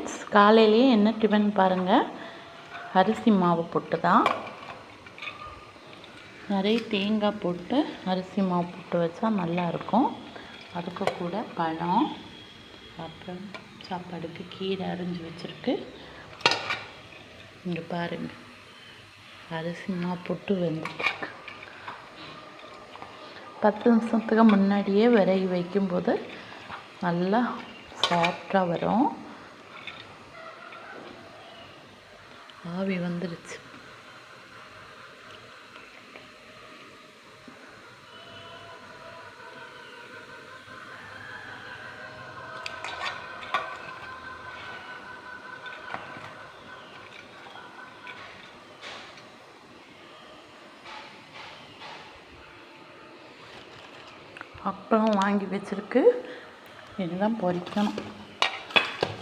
Friends, காலையிலேயே என்ன tiffin பாருங்கள், அரிசி மாவு புட்டு தான். நிறைய தேங்காய் போட்டு அரிசி மாவு புட்டு வச்சா நல்லாயிருக்கும். அதுக்கு கூட பழம், அப்புறம் சாப்பாடுக்கு கீரை அரிஞ்சு வச்சுருக்கு. இங்கே பாருங்கள், அரிசி மாவு புட்டு வெந்துட்டுருக்கு. 10 நிமிஷத்துக்கு முன்னாடியே விறகி வைக்கும்போது நல்லா சாஃப்டாக வரும். ஆவி வந்துருச்சு. அப்பளம் வாங்கி வச்சுருக்கு, இதுதான் பொரிக்கணும்.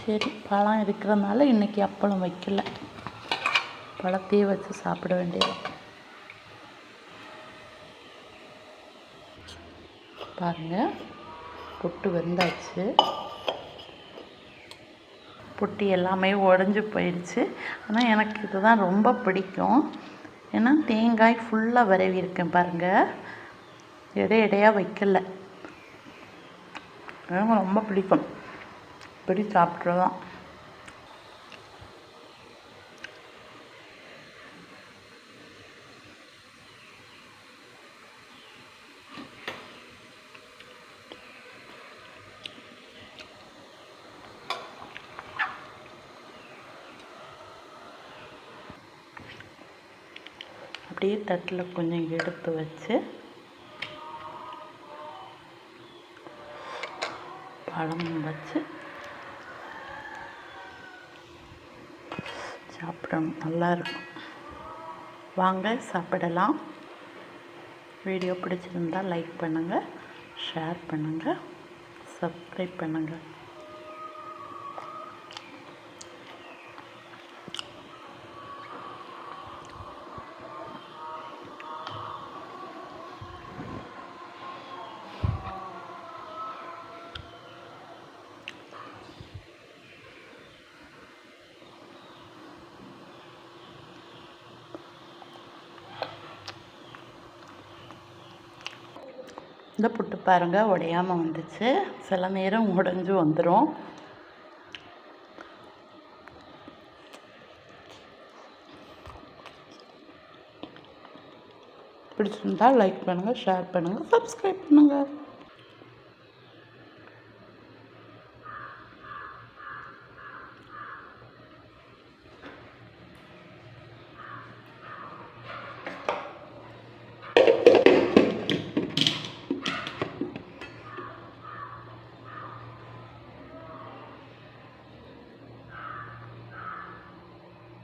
சரி, பழம் இருக்கிறதுனால இன்றைக்கி அப்பளம் வைக்கல, பழத்தையே வச்சு சாப்பிட வேண்டியது. பாருங்கள், புட்டு வெந்தாச்சு. புட்டு எல்லாமே உடஞ்சி போயிடுச்சு. ஆனால் எனக்கு இதுதான் ரொம்ப பிடிக்கும். ஏன்னா தேங்காய் ஃபுல்லாக விரவி இருக்கேன் பாருங்கள், இடையாக வைக்கல. எனக்கு ரொம்ப பிடிக்கும், இப்படி சாப்பிட்றதான். அப்படியே தட்டில் கொஞ்சம் எடுத்து வச்சு பழம் வச்சு சாப்பிடணும், நல்லாயிருக்கும். வாங்க சாப்பிடலாம். வீடியோ பிடிச்சிருந்தால் லைக் பண்ணுங்கள், ஷேர் பண்ணுங்கள், சப்ஸ்கிரைப் பண்ணுங்கள். இந்த புட்டு பாருங்கள், உடையாமல் வந்துச்சு. சில நேரம் உடைஞ்சு வந்துடும். பிடிச்சிருந்தால் லைக் பண்ணுங்கள், ஷேர் பண்ணுங்கள், சப்ஸ்கிரைப் பண்ணுங்கள்.